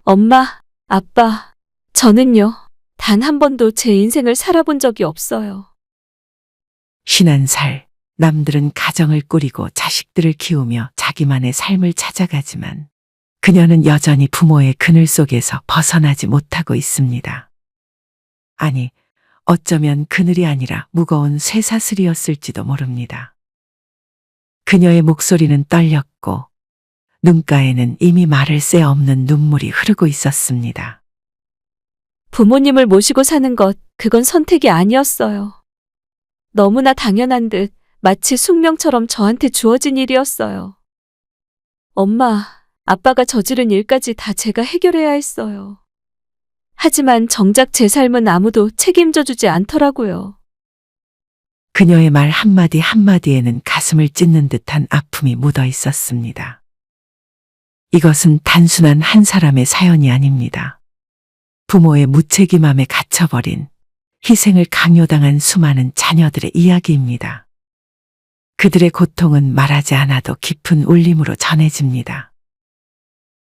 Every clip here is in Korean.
엄마, 아빠, 저는요, 단 한 번도 제 인생을 살아본 적이 없어요. 51살, 남들은 가정을 꾸리고 자식들을 키우며 자기만의 삶을 찾아가지만 그녀는 여전히 부모의 그늘 속에서 벗어나지 못하고 있습니다. 아니, 어쩌면 그늘이 아니라 무거운 쇠사슬이었을지도 모릅니다. 그녀의 목소리는 떨렸고 눈가에는 이미 말을 새 없는 눈물이 흐르고 있었습니다. 부모님을 모시고 사는 것, 그건 선택이 아니었어요. 너무나 당연한 듯 마치 숙명처럼 저한테 주어진 일이었어요. 엄마, 아빠가 저지른 일까지 다 제가 해결해야 했어요. 하지만 정작 제 삶은 아무도 책임져 주지 않더라고요. 그녀의 말 한마디 한마디에는 가슴을 찢는 듯한 아픔이 묻어 있었습니다. 이것은 단순한 한 사람의 사연이 아닙니다. 부모의 무책임함에 갇혀버린, 희생을 강요당한 수많은 자녀들의 이야기입니다. 그들의 고통은 말하지 않아도 깊은 울림으로 전해집니다.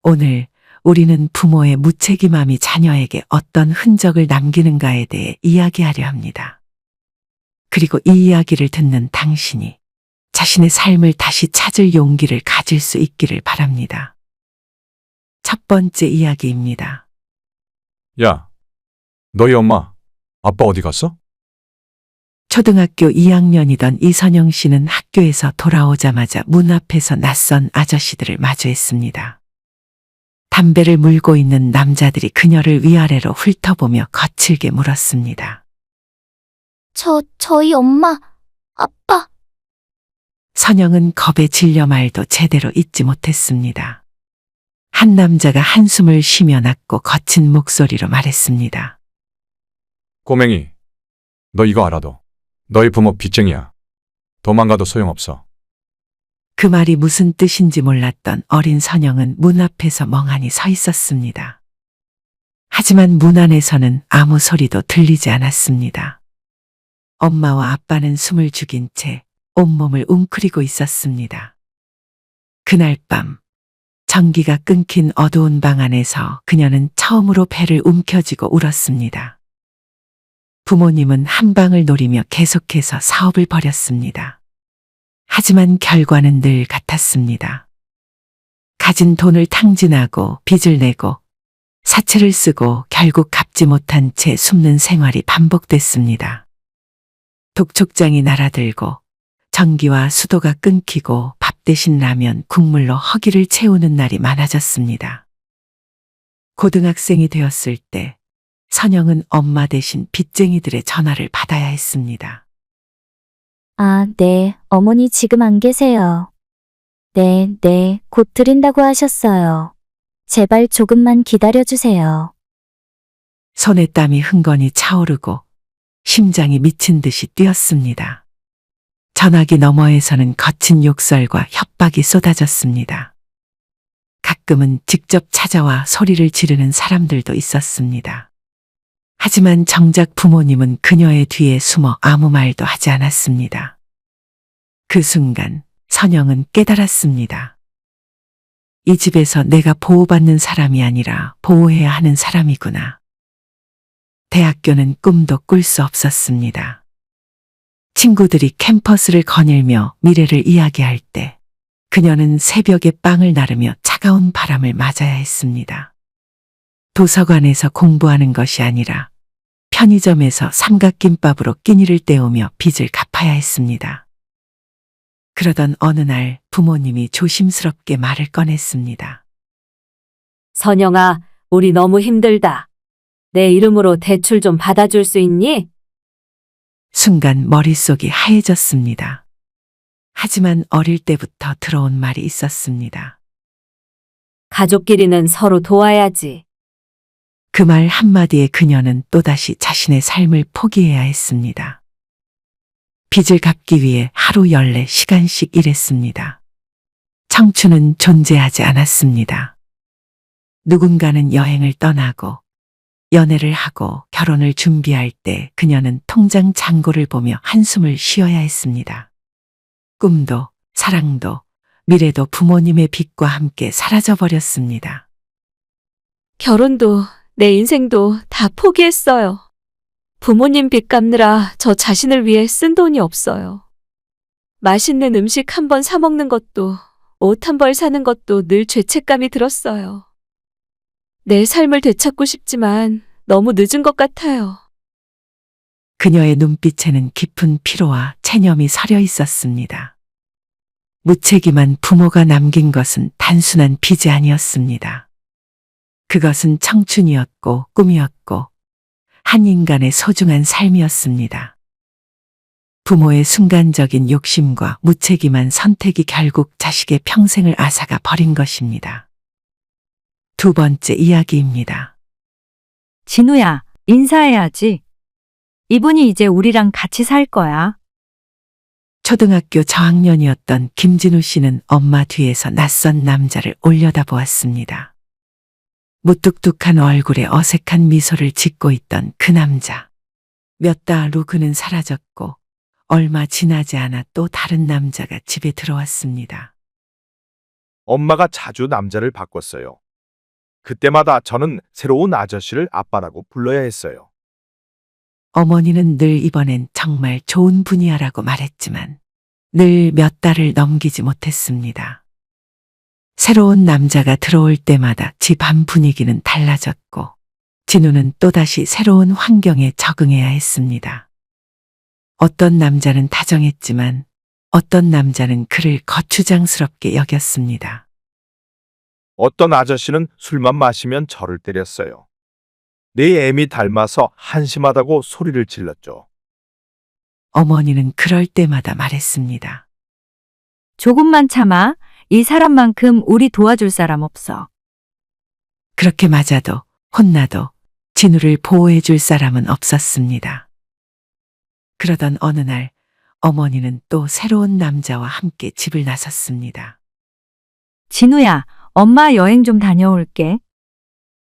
오늘 우리는 부모의 무책임함이 자녀에게 어떤 흔적을 남기는가에 대해 이야기하려 합니다. 그리고 이 이야기를 듣는 당신이 자신의 삶을 다시 찾을 용기를 가질 수 있기를 바랍니다. 첫 번째 이야기입니다. 야, 너희 엄마, 아빠 어디 갔어? 초등학교 2학년이던 이선영 씨는 학교에서 돌아오자마자 문 앞에서 낯선 아저씨들을 마주했습니다. 담배를 물고 있는 남자들이 그녀를 위아래로 훑어보며 거칠게 물었습니다. 저희 엄마, 아빠. 선영은 겁에 질려 말도 제대로 잊지 못했습니다. 한 남자가 한숨을 쉬며 낮고 거친 목소리로 말했습니다. 꼬맹이, 너 이거 알아도. 너희 부모 빚쟁이야. 도망가도 소용없어. 그 말이 무슨 뜻인지 몰랐던 어린 선영은 문 앞에서 멍하니 서 있었습니다. 하지만 문 안에서는 아무 소리도 들리지 않았습니다. 엄마와 아빠는 숨을 죽인 채 온몸을 웅크리고 있었습니다. 그날 밤, 전기가 끊긴 어두운 방 안에서 그녀는 처음으로 배를 움켜쥐고 울었습니다. 부모님은 한 방을 노리며 계속해서 사업을 벌였습니다. 하지만 결과는 늘 같았습니다. 가진 돈을 탕진하고 빚을 내고 사채를 쓰고 결국 갚지 못한 채 숨는 생활이 반복됐습니다. 독촉장이 날아들고 전기와 수도가 끊기고 밥 대신 라면, 국물로 허기를 채우는 날이 많아졌습니다. 고등학생이 되었을 때 선영은 엄마 대신 빚쟁이들의 전화를 받아야 했습니다. 아, 네, 어머니 지금 안 계세요. 네, 곧 드린다고 하셨어요. 제발 조금만 기다려주세요. 손에 땀이 흥건히 차오르고 심장이 미친 듯이 뛰었습니다. 전화기 너머에서는 거친 욕설과 협박이 쏟아졌습니다. 가끔은 직접 찾아와 소리를 지르는 사람들도 있었습니다. 하지만 정작 부모님은 그녀의 뒤에 숨어 아무 말도 하지 않았습니다. 그 순간 선영은 깨달았습니다. 이 집에서 내가 보호받는 사람이 아니라 보호해야 하는 사람이구나. 대학교는 꿈도 꿀 수 없었습니다. 친구들이 캠퍼스를 거닐며 미래를 이야기할 때 그녀는 새벽에 빵을 나르며 차가운 바람을 맞아야 했습니다. 도서관에서 공부하는 것이 아니라 편의점에서 삼각김밥으로 끼니를 때우며 빚을 갚아야 했습니다. 그러던 어느 날 부모님이 조심스럽게 말을 꺼냈습니다. 선영아, 우리 너무 힘들다. 내 이름으로 대출 좀 받아줄 수 있니? 순간 머릿속이 하얘졌습니다. 하지만 어릴 때부터 들어온 말이 있었습니다. 가족끼리는 서로 도와야지. 그 말 한마디에 그녀는 또다시 자신의 삶을 포기해야 했습니다. 빚을 갚기 위해 하루 14시간씩 일했습니다. 청춘은 존재하지 않았습니다. 누군가는 여행을 떠나고 연애를 하고 결혼을 준비할 때 그녀는 통장 잔고를 보며 한숨을 쉬어야 했습니다. 꿈도 사랑도 미래도 부모님의 빚과 함께 사라져버렸습니다. 결혼도 내 인생도 다 포기했어요. 부모님 빚 갚느라 저 자신을 위해 쓴 돈이 없어요. 맛있는 음식 한 번 사 먹는 것도, 옷 한 벌 사는 것도 늘 죄책감이 들었어요. 내 삶을 되찾고 싶지만 너무 늦은 것 같아요. 그녀의 눈빛에는 깊은 피로와 체념이 서려 있었습니다. 무책임한 부모가 남긴 것은 단순한 빚이 아니었습니다. 그것은 청춘이었고 꿈이었고 한 인간의 소중한 삶이었습니다. 부모의 순간적인 욕심과 무책임한 선택이 결국 자식의 평생을 앗아가 버린 것입니다. 두 번째 이야기입니다. 진우야, 인사해야지. 이분이 이제 우리랑 같이 살 거야. 초등학교 저학년이었던 김진우 씨는 엄마 뒤에서 낯선 남자를 올려다보았습니다. 무뚝뚝한 얼굴에 어색한 미소를 짓고 있던 그 남자. 몇 달 후 그는 사라졌고 얼마 지나지 않아 또 다른 남자가 집에 들어왔습니다. 엄마가 자주 남자를 바꿨어요. 그때마다 저는 새로운 아저씨를 아빠라고 불러야 했어요. 어머니는 늘 이번엔 정말 좋은 분이야라고 말했지만 늘 몇 달을 넘기지 못했습니다. 새로운 남자가 들어올 때마다 집안 분위기는 달라졌고 진우는 또다시 새로운 환경에 적응해야 했습니다. 어떤 남자는 다정했지만 어떤 남자는 그를 거추장스럽게 여겼습니다. 어떤 아저씨는 술만 마시면 저를 때렸어요. 내 애미 닮아서 한심하다고 소리를 질렀죠. 어머니는 그럴 때마다 말했습니다. 조금만 참아. 이 사람만큼 우리 도와줄 사람 없어. 그렇게 맞아도 혼나도 진우를 보호해 줄 사람은 없었습니다. 그러던 어느 날 어머니는 또 새로운 남자와 함께 집을 나섰습니다. 진우야, 엄마 여행 좀 다녀올게.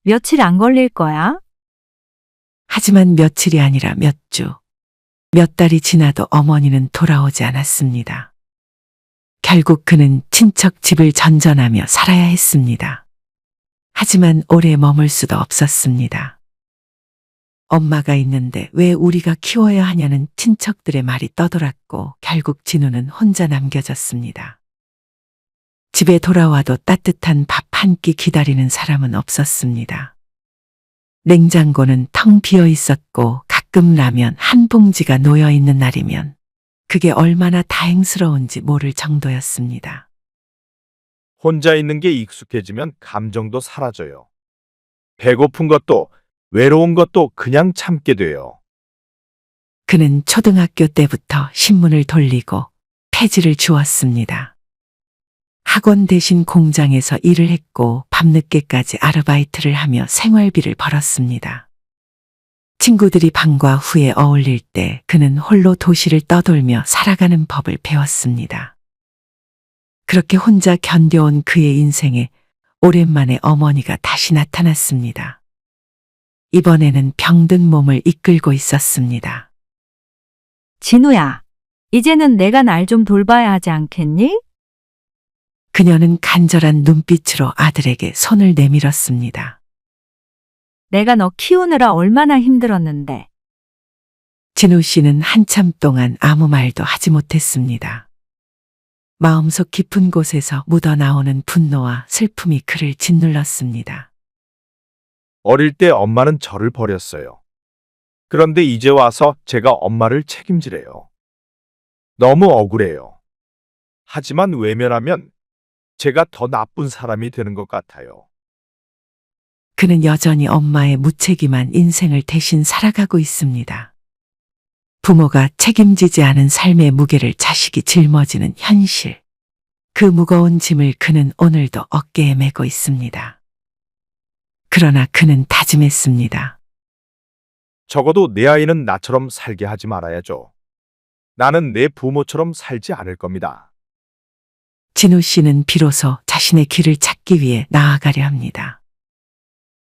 며칠 안 걸릴 거야. 하지만 며칠이 아니라 몇 주, 몇 달이 지나도 어머니는 돌아오지 않았습니다. 결국 그는 친척 집을 전전하며 살아야 했습니다. 하지만 오래 머물 수도 없었습니다. 엄마가 있는데 왜 우리가 키워야 하냐는 친척들의 말이 떠돌았고 결국 진우는 혼자 남겨졌습니다. 집에 돌아와도 따뜻한 밥 한 끼 기다리는 사람은 없었습니다. 냉장고는 텅 비어 있었고 가끔 라면 한 봉지가 놓여 있는 날이면 그게 얼마나 다행스러운지 모를 정도였습니다. 혼자 있는 게 익숙해지면 감정도 사라져요. 배고픈 것도 외로운 것도 그냥 참게 돼요. 그는 초등학교 때부터 신문을 돌리고 폐지를 주었습니다. 학원 대신 공장에서 일을 했고 밤늦게까지 아르바이트를 하며 생활비를 벌었습니다. 친구들이 방과 후에 어울릴 때 그는 홀로 도시를 떠돌며 살아가는 법을 배웠습니다. 그렇게 혼자 견뎌온 그의 인생에 오랜만에 어머니가 다시 나타났습니다. 이번에는 병든 몸을 이끌고 있었습니다. 진우야, 이제는 내가 날 좀 돌봐야 하지 않겠니? 그녀는 간절한 눈빛으로 아들에게 손을 내밀었습니다. 내가 너 키우느라 얼마나 힘들었는데. 진우 씨는 한참 동안 아무 말도 하지 못했습니다. 마음속 깊은 곳에서 묻어나오는 분노와 슬픔이 그를 짓눌렀습니다. 어릴 때 엄마는 저를 버렸어요. 그런데 이제 와서 제가 엄마를 책임지래요. 너무 억울해요. 하지만 외면하면 제가 더 나쁜 사람이 되는 것 같아요. 그는 여전히 엄마의 무책임한 인생을 대신 살아가고 있습니다. 부모가 책임지지 않은 삶의 무게를 자식이 짊어지는 현실. 그 무거운 짐을 그는 오늘도 어깨에 메고 있습니다. 그러나 그는 다짐했습니다. 적어도 내 아이는 나처럼 살게 하지 말아야죠. 나는 내 부모처럼 살지 않을 겁니다. 진우 씨는 비로소 자신의 길을 찾기 위해 나아가려 합니다.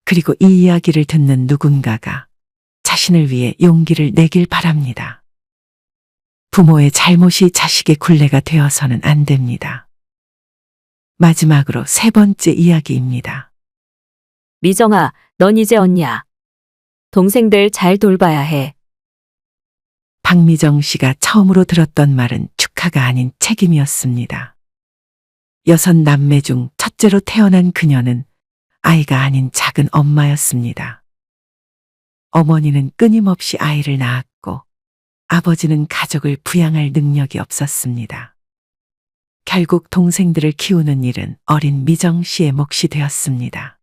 그리고 이 이야기를 듣는 누군가가 자신을 위해 용기를 내길 바랍니다. 부모의 잘못이 자식의 굴레가 되어서는 안 됩니다. 마지막으로 세 번째 이야기입니다. 미정아, 넌 이제 언니야. 동생들 잘 돌봐야 해. 박미정 씨가 처음으로 들었던 말은 축하가 아닌 책임이었습니다. 6남매 중 첫째로 태어난 그녀는 아이가 아닌 작은 엄마였습니다. 어머니는 끊임없이 아이를 낳았고 아버지는 가족을 부양할 능력이 없었습니다. 결국 동생들을 키우는 일은 어린 미정 씨의 몫이 되었습니다.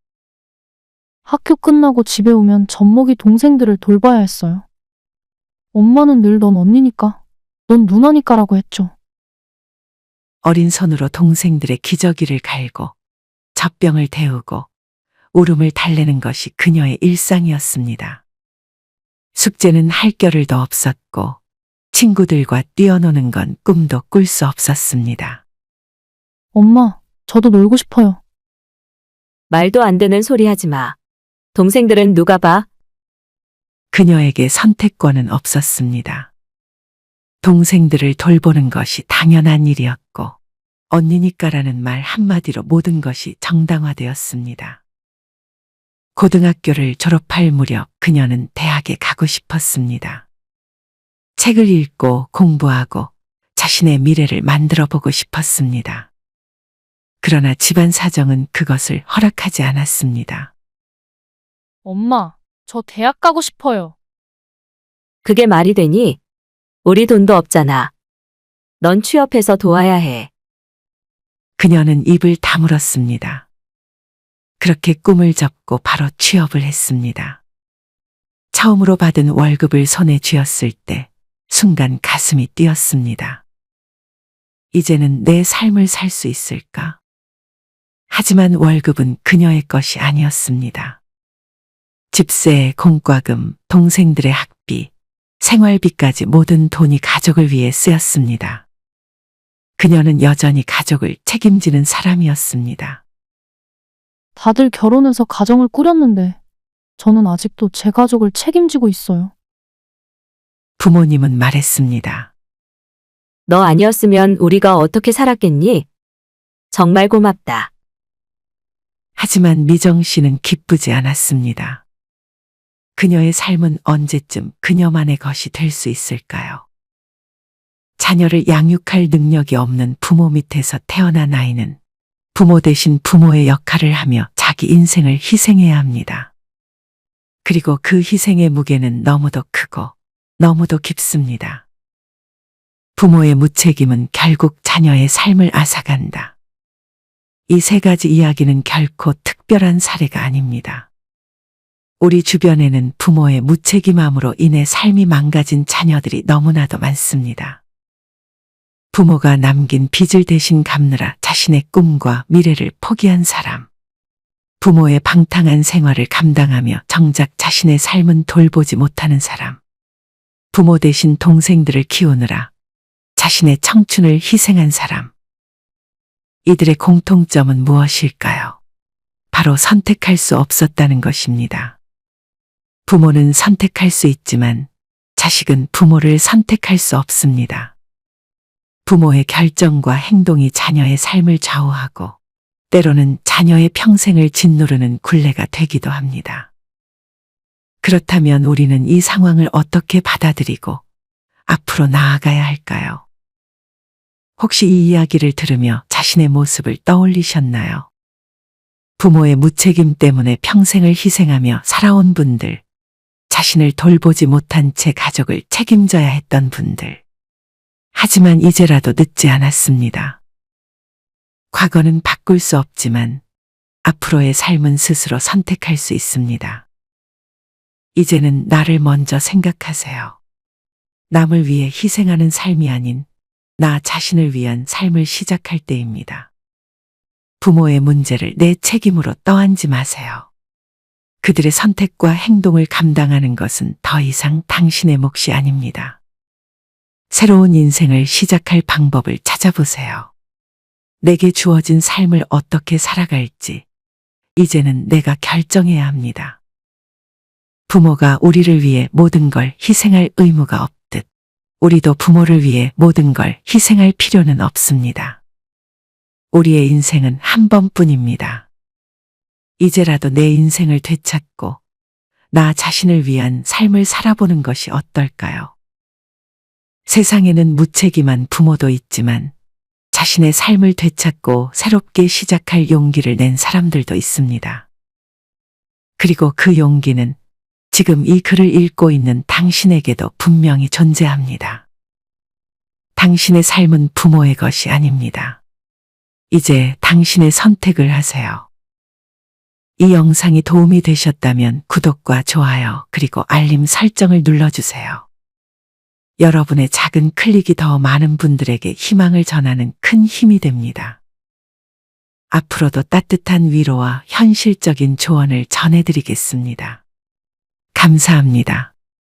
학교 끝나고 집에 오면 젖먹이 동생들을 돌봐야 했어요. 엄마는 늘 넌 언니니까, 넌 누나니까라고 했죠. 어린 손으로 동생들의 기저귀를 갈고 젖병을 데우고 울음을 달래는 것이 그녀의 일상이었습니다. 숙제는 할 겨를도 없었고 친구들과 뛰어노는 건 꿈도 꿀 수 없었습니다. 엄마, 저도 놀고 싶어요. 말도 안 되는 소리 하지 마. 동생들은 누가 봐? 그녀에게 선택권은 없었습니다. 동생들을 돌보는 것이 당연한 일이었고 언니니까라는 말 한마디로 모든 것이 정당화되었습니다. 고등학교를 졸업할 무렵 그녀는 대학에 가고 싶었습니다. 책을 읽고 공부하고 자신의 미래를 만들어 보고 싶었습니다. 그러나 집안 사정은 그것을 허락하지 않았습니다. 엄마, 저 대학 가고 싶어요. 그게 말이 되니? 우리 돈도 없잖아. 넌 취업해서 도와야 해. 그녀는 입을 다물었습니다. 그렇게 꿈을 접고 바로 취업을 했습니다. 처음으로 받은 월급을 손에 쥐었을 때 순간 가슴이 뛰었습니다. 이제는 내 삶을 살 수 있을까? 하지만 월급은 그녀의 것이 아니었습니다. 집세, 공과금, 동생들의 학비, 생활비까지 모든 돈이 가족을 위해 쓰였습니다. 그녀는 여전히 가족을 책임지는 사람이었습니다. 다들 결혼해서 가정을 꾸렸는데, 저는 아직도 제 가족을 책임지고 있어요. 부모님은 말했습니다. 너 아니었으면 우리가 어떻게 살았겠니? 정말 고맙다. 하지만 미정 씨는 기쁘지 않았습니다. 그녀의 삶은 언제쯤 그녀만의 것이 될 수 있을까요? 자녀를 양육할 능력이 없는 부모 밑에서 태어난 아이는 부모 대신 부모의 역할을 하며 자기 인생을 희생해야 합니다. 그리고 그 희생의 무게는 너무도 크고 너무도 깊습니다. 부모의 무책임은 결국 자녀의 삶을 앗아간다. 이 세 가지 이야기는 결코 특별한 사례가 아닙니다. 우리 주변에는 부모의 무책임함으로 인해 삶이 망가진 자녀들이 너무나도 많습니다. 부모가 남긴 빚을 대신 갚느라 자신의 꿈과 미래를 포기한 사람. 부모의 방탕한 생활을 감당하며 정작 자신의 삶은 돌보지 못하는 사람. 부모 대신 동생들을 키우느라 자신의 청춘을 희생한 사람. 이들의 공통점은 무엇일까요? 바로 선택할 수 없었다는 것입니다. 부모는 선택할 수 있지만 자식은 부모를 선택할 수 없습니다. 부모의 결정과 행동이 자녀의 삶을 좌우하고 때로는 자녀의 평생을 짓누르는 굴레가 되기도 합니다. 그렇다면 우리는 이 상황을 어떻게 받아들이고 앞으로 나아가야 할까요? 혹시 이 이야기를 들으며 자신의 모습을 떠올리셨나요? 부모의 무책임 때문에 평생을 희생하며 살아온 분들, 자신을 돌보지 못한 채 가족을 책임져야 했던 분들. 하지만 이제라도 늦지 않았습니다. 과거는 바꿀 수 없지만 앞으로의 삶은 스스로 선택할 수 있습니다. 이제는 나를 먼저 생각하세요. 남을 위해 희생하는 삶이 아닌 나 자신을 위한 삶을 시작할 때입니다. 부모의 문제를 내 책임으로 떠안지 마세요. 그들의 선택과 행동을 감당하는 것은 더 이상 당신의 몫이 아닙니다. 새로운 인생을 시작할 방법을 찾아보세요. 내게 주어진 삶을 어떻게 살아갈지 이제는 내가 결정해야 합니다. 부모가 우리를 위해 모든 걸 희생할 의무가 없듯 우리도 부모를 위해 모든 걸 희생할 필요는 없습니다. 우리의 인생은 한 번뿐입니다. 이제라도 내 인생을 되찾고 나 자신을 위한 삶을 살아보는 것이 어떨까요? 세상에는 무책임한 부모도 있지만 자신의 삶을 되찾고 새롭게 시작할 용기를 낸 사람들도 있습니다. 그리고 그 용기는 지금 이 글을 읽고 있는 당신에게도 분명히 존재합니다. 당신의 삶은 부모의 것이 아닙니다. 이제 당신의 선택을 하세요. 이 영상이 도움이 되셨다면 구독과 좋아요 그리고 알림 설정을 눌러주세요. 여러분의 작은 클릭이 더 많은 분들에게 희망을 전하는 큰 힘이 됩니다. 앞으로도 따뜻한 위로와 현실적인 조언을 전해드리겠습니다. 감사합니다.